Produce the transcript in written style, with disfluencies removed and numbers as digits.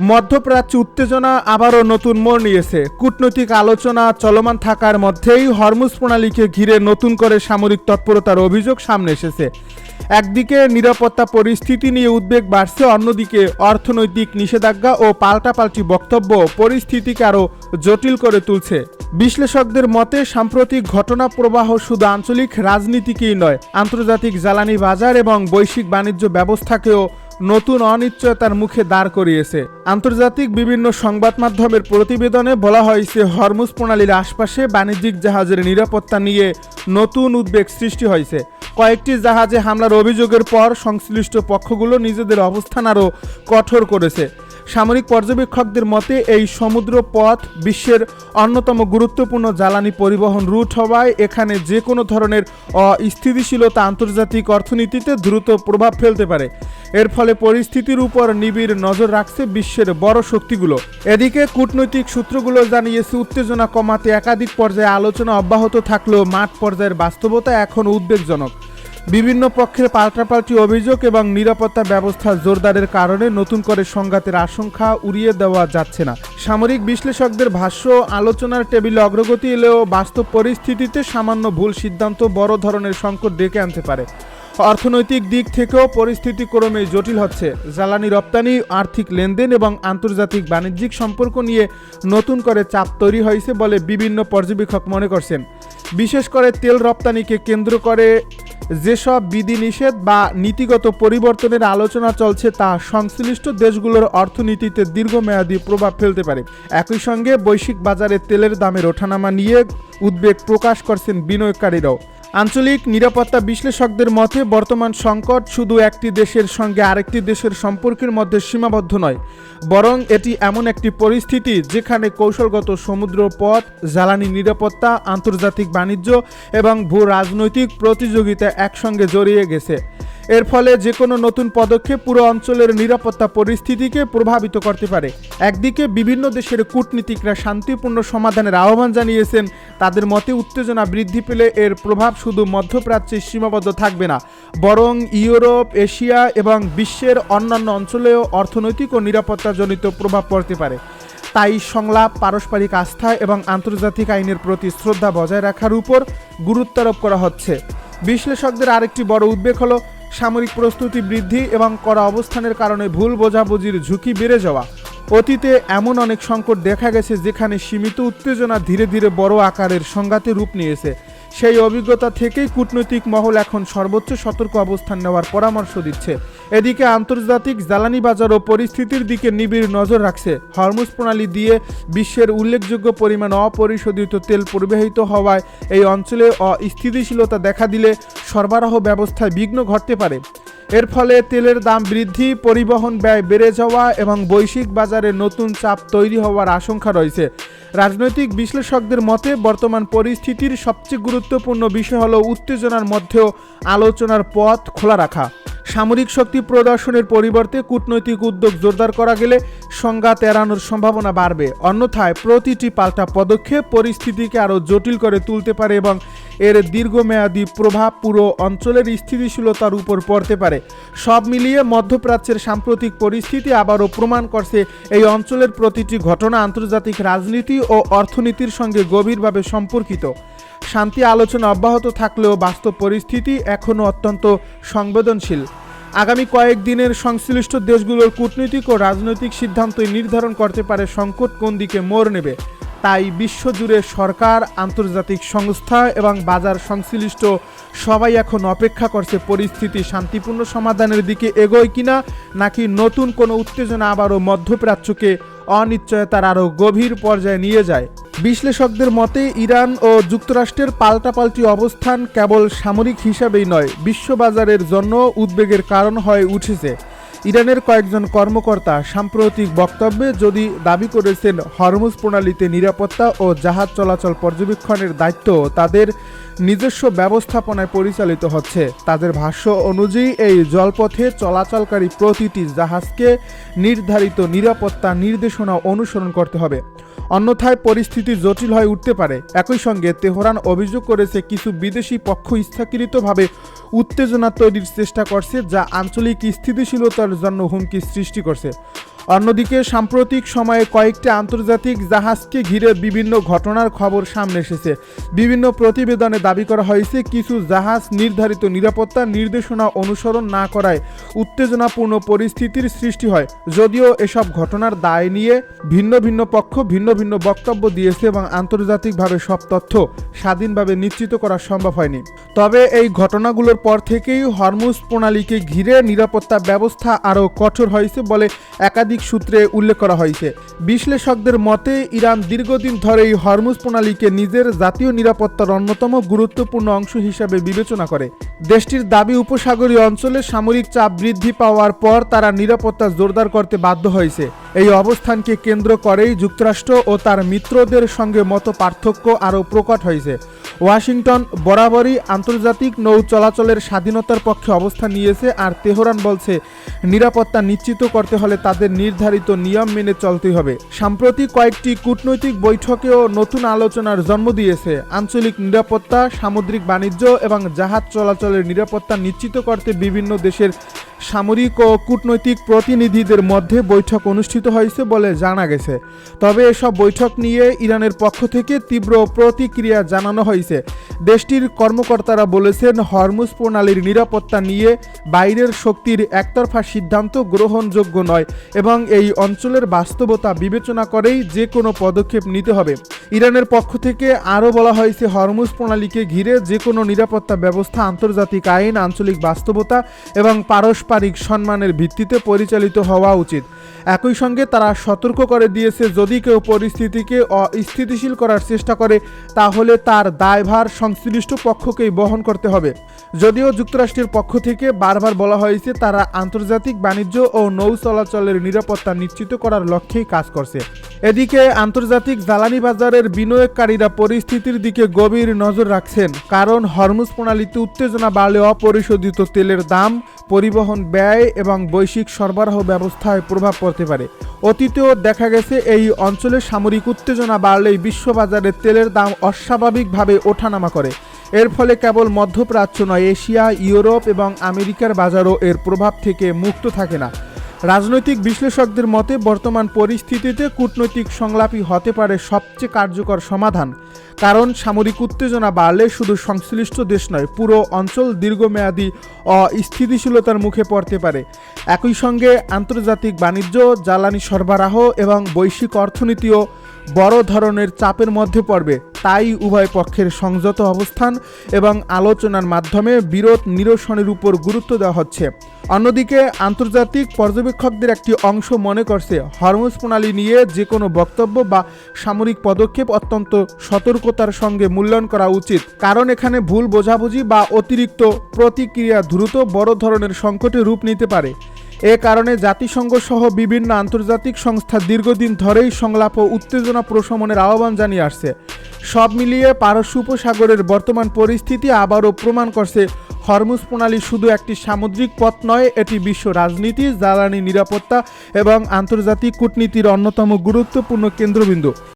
মধ্যপ্রাচ্যে উত্তেজনা আবারও নতুন মোড় নিয়েছে। কূটনৈতিক আলোচনা চলমান থাকার মধ্যেই হরমুজ প্রণালীকে ঘিরে নতুন করে সামরিক তৎপরতার অভিযোগ সামনে এসেছে। একদিকে নিরাপত্তা পরিস্থিতি নিয়ে উদ্বেগ বাড়ছে, অন্যদিকে অর্থনৈতিক নিষেধাজ্ঞা ও পাল্টাপাল্টি বক্তব্য পরিস্থিতিকে আরও জটিল করে তুলছে। বিশ্লেষকদের মতে সাম্প্রতিক ঘটনা প্রবাহ শুধু আঞ্চলিক রাজনীতিকেই নয়, আন্তর্জাতিক জ্বালানি বাজার এবং বৈশ্বিক বাণিজ্য ব্যবস্থাকেও নতুন অনিশ্চয়তার মুখে দাঁড় করিয়েছে। আন্তর্জাতিক বিভিন্ন সংবাদ মাধ্যমের প্রতিবেদনে বলা হয়েছে, হরমুজ প্রণালীর আশপাশে বাণিজ্যিক জাহাজের নিরাপত্তা নিয়ে নতুন উদ্বেগ সৃষ্টি হয়েছে। কয়েকটি জাহাজে হামলার অভিযোগের পর সংশ্লিষ্ট পক্ষগুলো নিজেদের অবস্থান আরও কঠোর করেছে। সামরিক পর্যবেক্ষকদের মতে এই সমুদ্র পথ বিশ্বের অন্যতম গুরুত্বপূর্ণ জ্বালানি পরিবহন রুট হওয়ায় এখানে যে কোনো ধরনের অস্থিতিশীলতা আন্তর্জাতিক অর্থনীতিতে দ্রুত প্রভাব ফেলতে পারে। এর ফলে পরিস্থিতির উপর নিবিড় নজর রাখছে বিশ্বের বড় শক্তিগুলো। এদিকে কূটনৈতিক সূত্রগুলো জানিয়েছে, উত্তেজনা কমাতে একাধিক পর্যায়ে আলোচনা অব্যাহত থাকলেও মাঠ পর্যায়ের বাস্তবতা এখন উদ্বেগজনক। বিভিন্ন পক্ষের পাল্টাপাল্টি অভিযোগ এবং নিরাপত্তা ব্যবস্থা জোরদারের কারণে নতুন করে সংঘাতের আশঙ্কা উড়িয়ে দেওয়া যাচ্ছে না। সামরিক বিশ্লেষকদের ভাষ্য, আলোচনার টেবিলে অগ্রগতি এলেও বাস্তব পরিস্থিতিতে সামান্য ভুল সিদ্ধান্ত বড় ধরনের সংকট ডেকে আনতে পারে। অর্থনৈতিক দিক থেকেও পরিস্থিতি ক্রমেই জটিল হচ্ছে। জ্বালানি রপ্তানি, আর্থিক লেনদেন এবং আন্তর্জাতিক বাণিজ্যিক সম্পর্ক নিয়ে নতুন করে চাপ তৈরি হয়েছে বলে বিভিন্ন পর্যবেক্ষক মনে করছেন। বিশেষ করে তেল রপ্তানিকে কেন্দ্র করে যেসব বিধিনিষেধ বা নীতিগত পরিবর্তনের আলোচনা চলছে তা সংশ্লিষ্ট দেশগুলোর অর্থনীতিতে দীর্ঘমেয়াদী প্রভাব ফেলতে পারে। একই সঙ্গে বৈশ্বিক বাজারে তেলের দামের ওঠানামা নিয়ে উদ্বেগ প্রকাশ করছেন বিনিয়োগকারীরাও। আঞ্চলিক নিরাপত্তা বিশ্লেষকদের মতে বর্তমান সংকট শুধু একটি দেশের সঙ্গে আরেকটি দেশের সম্পর্কের মধ্যে সীমাবদ্ধ নয়, বরং এটি এমন একটি পরিস্থিতি যেখানে কৌশলগত সমুদ্র পথ, জ্বালানি নিরাপত্তা, আন্তর্জাতিক বাণিজ্য এবং ভূ রাজনৈতিক প্রতিযোগিতা একসঙ্গে জড়িয়ে গেছে। এর ফলে যে কোনো নতুন পদক্ষেপ পুরো অঞ্চলের নিরাপত্তা পরিস্থিতিকে প্রভাবিত করতে পারে। একদিকে বিভিন্ন দেশের কূটনীতিকরা শান্তিপূর্ণ সমাধানের আহ্বান জানিয়েছেন। তাদের মতে উত্তেজনা বৃদ্ধি পেলে এর প্রভাব শুধু মধ্যপ্রাচ্যে সীমাবদ্ধ থাকবে না, বরং ইউরোপ, এশিয়া এবং বিশ্বের অন্যান্য অঞ্চলেও অর্থনৈতিক ও নিরাপত্তাজনিত প্রভাব পড়তে পারে। তাই সংলাপ, পারস্পরিক আস্থা এবং আন্তর্জাতিক আইনের প্রতি শ্রদ্ধা বজায় রাখার উপর গুরুত্ব আরোপ করা হচ্ছে। বিশ্লেষকদের আরেকটি বড় উদ্বেগ হলো সামরিক প্রস্তুতি বৃদ্ধি এবং কড়া অবস্থানের কারণে ভুল বোঝাবুঝির ঝুঁকি বেড়ে যাওয়া। অতীতে এমন অনেক সংকট দেখা গেছে যেখানে সীমিত উত্তেজনা ধীরে ধীরে বড় আকারের সংঘাতে রূপ নিয়েছে। সেই অভিজ্ঞতা থেকেই কূটনৈতিক মহল এখন সর্বোচ্চ সতর্ক অবস্থান নেওয়ার পরামর্শ দিচ্ছে। এদিকে আন্তর্জাতিক জ্বালানি বাজার ও পরিস্থিতির দিকে নিবিড় নজর রাখছে। হরমুজ প্রণালী দিয়ে বিশ্বের উল্লেখযোগ্য পরিমাণ অপরিশোধিত তেল পরিবাহিত হওয়ায় এই অঞ্চলে অস্থিতিশীলতা দেখা দিলে সরবরাহ ব্যবস্থায় বিঘ্ন ঘটতে পারে। এর ফলে তেলের দাম বৃদ্ধি, পরিবহন ব্যয় বেড়ে যাওয়া এবং বৈশ্বিক বাজারে নতুন চাপ তৈরি হওয়ার আশঙ্কা রয়েছে। রাজনৈতিক বিশ্লেষকদের মতে বর্তমান পরিস্থিতির সবচেয়ে গুরুত্বপূর্ণ বিষয় হলো উত্তেজনার মধ্যেও আলোচনার পথ খোলা রাখা। সামরিক শক্তি প্রদর্শনের পরিবর্তে কূটনৈতিক উদ্যোগ জোরদার করা গেলে সংঘাত এড়ানোর সম্ভাবনা বাড়বে। অন্যথায় প্রতিটি পাল্টা পদক্ষেপ পরিস্থিতিকে আরও জটিল করে তুলতে পারে এবং এর দীর্ঘমেয়াদী প্রভাব পুরো অঞ্চলের স্থিতিশীলতার উপর পড়তে পারে। সব মিলিয়ে মধ্যপ্রাচ্যের সাম্প্রতিক পরিস্থিতি আবারও প্রমাণ করছে এই অঞ্চলের প্রতিটি ঘটনা আন্তর্জাতিক রাজনীতি ও অর্থনীতির সঙ্গে গভীরভাবে সম্পর্কিত। শান্তি আলোচনা অব্যাহত থাকলেও বাস্তব পরিস্থিতি এখনও অত্যন্ত সংবেদনশীল। আগামী কয়েকদিনের সংশ্লিষ্ট দেশগুলোর কূটনৈতিক ও রাজনৈতিক সিদ্ধান্তই নির্ধারণ করতে পারে সংকট কোন দিকে মোড় নেবে। তাই বিশ্বজুড়ে সরকার, আন্তর্জাতিক সংস্থা এবং বাজার সংশ্লিষ্ট সবাই এখন অপেক্ষা করছে পরিস্থিতি শান্তিপূর্ণ সমাধানের দিকে এগোয় কিনা, নাকি নতুন কোনো উত্তেজনা আবারও মধ্যপ্রাচ্যকে অনিশ্চয়তার আরও গভীর পর্যায়ে নিয়ে যায়। বিশ্লেষকদের মতে ইরান ও যুক্তরাষ্ট্রের পাল্টাপাল্টি অবস্থান কেবল সামরিক হিসাবেই নয়, বিশ্ববাজারের জন্য উদ্বেগের কারণ হয়ে উঠেছে। ইরানের কয়েকজন কর্মকর্তা সাম্প্রতিক বক্তব্যে যদি দাবি করেছেন হরমুজ প্রণালীতে নিরাপত্তা ও জাহাজ চলাচল পর্যবেক্ষণের দায়িত্ব তাদের নিজস্ব ব্যবস্থাপনায় পরিচালিত হচ্ছে। তাদের ভাষ্য অনুযায়ী এই জলপথে চলাচলকারী প্রতিটি জাহাজকে নির্ধারিত নিরাপত্তা নির্দেশনা অনুসরণ করতে হবে, অন্যথায় পরিস্থিতি জটিল হয়ে উঠতে পারে। একই সঙ্গে তেহরান অভিযোগ করেছে কিছু বিদেশি পক্ষ ইচ্ছাকৃতভাবে উত্তেজনা তৈরির চেষ্টা করছে, যা আঞ্চলিক স্থিতিশীলতার জন্য হুমকি সৃষ্টি করছে। অন্যদিকে সাম্প্রতিক সময়ে কয়েকটি আন্তর্জাতিক জাহাজকে ঘিরে বিভিন্ন ঘটনার খবর সামনে এসেছে। বিভিন্ন প্রতিবেদনে দাবি করা হয়েছে কিছু জাহাজ নির্ধারিত নিরাপত্তা নির্দেশনা অনুসরণ না করায় উত্তেজনাপূর্ণ পরিস্থিতির সৃষ্টি হয়। যদিও এসব ঘটনার দায় নিয়ে ভিন্ন ভিন্ন পক্ষ ভিন্ন ভিন্ন বক্তব্য দিয়েছে এবং আন্তর্জাতিকভাবে সব তথ্য স্বাধীনভাবে নিশ্চিত করা সম্ভব হয়নি। তবে এই ঘটনাগুলোর পর থেকেই হরমুজ প্রণালীকে ঘিরে নিরাপত্তা ব্যবস্থা আরও কঠোর হয়েছে বলে একাধিক সূত্রে উল্লেখ করা হয়েছে। বিশ্লেষকদের মতে ইরান দীর্ঘদিন ধরেই হরমুজ প্রণালীকে নিজের জাতীয় নিরাপত্তার অন্যতম গুরুত্বপূর্ণ অংশ হিসাবে বিবেচনা করে। দেশটির দাবি উপসাগরীয় অঞ্চলে সামরিক চাপ বৃদ্ধি পাওয়ার পর তারা নিরাপত্তা জোরদার করতে বাধ্য হয়েছে। এই অবস্থানকে কেন্দ্র করেই যুক্তরাষ্ট্র ও তার মিত্রদের সঙ্গে মত পার্থক্য আরও প্রকট হয়েছে। ওয়াশিংটন বরাবরই আন্তর্জাতিক নৌ চলাচলের স্বাধীনতার পক্ষে অবস্থান নিয়েছে, আর তেহরান বলছে নিরাপত্তা নিশ্চিত করতে হলে তাদের নির্ধারিত নিয়ম মেনে চলতে হবে। সাম্প্রতিক কয়েকটি কূটনৈতিক বৈঠকেও নতুন আলোচনার জন্ম দিয়েছে। আঞ্চলিক নিরাপত্তা, সামুদ্রিক বাণিজ্য এবং জাহাজ চলাচলের নিরাপত্তা নিশ্চিত করতে বিভিন্ন দেশের সামরিক ও কূটনৈতিক প্রতিনিধিদের মধ্যে বৈঠক অনুষ্ঠিত হয়েছে বলে জানা গেছে। তবে এসব বৈঠক নিয়ে ইরানের পক্ষ থেকে তীব্র প্রতিক্রিয়া জানানো হয়েছে। দেশটির কর্মকর্তারা বলেছেন হরমুজ প্রণালীর নিরাপত্তা নিয়ে বাইরের শক্তির একতরফা সিদ্ধান্ত গ্রহণযোগ্য নয় এবং এই অঞ্চলের বাস্তবতা বিবেচনা করেই যে কোনো পদক্ষেপ নিতে হবে। ইরানের পক্ষ থেকে আরও বলা হয়েছে হরমুজ প্রণালীকে ঘিরে যে কোনো নিরাপত্তা ব্যবস্থা আন্তর্জাতিক আইন, আঞ্চলিক বাস্তবতা এবং পারস্পরিক সম্মানের ভিত্তিতে পরিচালিত হওয়া উচিত। একই সঙ্গে তারা সতর্ক করে দিয়েছে যদি কেউ পরিস্থিতিকে অস্থিতিশীল করার চেষ্টা করে তাহলে তার দায়ভার সংশ্লিষ্ট পক্ষকেই বহন করতে হবে। যদিও যুক্তরাষ্ট্রের পক্ষ থেকে বারবার বলা হয়েছে তারা আন্তর্জাতিক বাণিজ্য ও নৌ চলাচলের নিরাপত্তা নিশ্চিত করার লক্ষ্যেই কাজ করছে। এদিকে আন্তর্জাতিক জ্বালানি বাজারের বিনিয়োগকারীরা পরিস্থিতির দিকে গভীর নজর রাখছেন, কারণ হরমুজ প্রণালীতে উত্তেজনা বাড়লে অপরিশোধিত তেলের দাম, পরিবহন ব্যয় এবং বৈশ্বিক সরবরাহ ব্যবস্থায় প্রভাব পড়তে পারে। অতীতেও দেখা গেছে এই অঞ্চলে সামরিক উত্তেজনা বাড়লেই বিশ্ববাজারে তেলের দাম অস্বাভাবিকভাবে ওঠানামা করে। এর ফলে কেবল মধ্যপ্রাচ্য নয়, এশিয়া, ইউরোপ এবং আমেরিকার বাজারও এর প্রভাব থেকে মুক্ত থাকে না। রাজনৈতিক বিশ্লেষকদের মতে বর্তমান পরিস্থিতিতে কূটনৈতিক সংলাপই হতে পারে সবচেয়ে কার্যকর সমাধান, কারণ সামরিক উত্তেজনা বাড়লে শুধু সংশ্লিষ্ট দেশ নয়, পুরো অঞ্চল দীর্ঘমেয়াদী অস্থিতিশীলতার মুখে পড়তে পারে। একই সঙ্গে আন্তর্জাতিক বাণিজ্য, জ্বালানি সরবরাহ এবং বৈশ্বিক অর্থনীতিও বড় ধরনের চাপের মধ্যে পড়বে। তাই উভয় পক্ষের সংযত অবস্থান এবং আলোচনার মাধ্যমে বিরোধ নিরসনের উপর গুরুত্ব দেওয়া হচ্ছে। অন্যদিকে আন্তর্জাতিক পর্যবেক্ষকদের একটি অংশ মনে করছে হরমুজ প্রণালী নিয়ে যে কোনো বক্তব্য বা সামরিক পদক্ষেপ অত্যন্ত সতর্কতার সঙ্গে মূল্যায়ন করা উচিত, কারণ এখানে ভুল বোঝাবুঝি বা অতিরিক্ত প্রতিক্রিয়া দ্রুত বড় ধরনের সংকটে রূপ নিতে পারে। এ কারণে জাতিসংঘ সহ বিভিন্ন আন্তর্জাতিক সংস্থা দীর্ঘদিন ধরেই সংলাপ ও উত্তেজনা প্রশমনের আহ্বান জানিয়ে আসছে। সব মিলিয়ে পারস্য উপসাগরের বর্তমান পরিস্থিতি আবারও প্রমাণ করছে হরমুজ প্রণালী শুধু একটি সামুদ্রিক পথ নয়, এটি বিশ্ব রাজনীতি, জ্বালানি নিরাপত্তা এবং আন্তর্জাতিক কূটনীতির অন্যতম গুরুত্বপূর্ণ কেন্দ্রবিন্দু।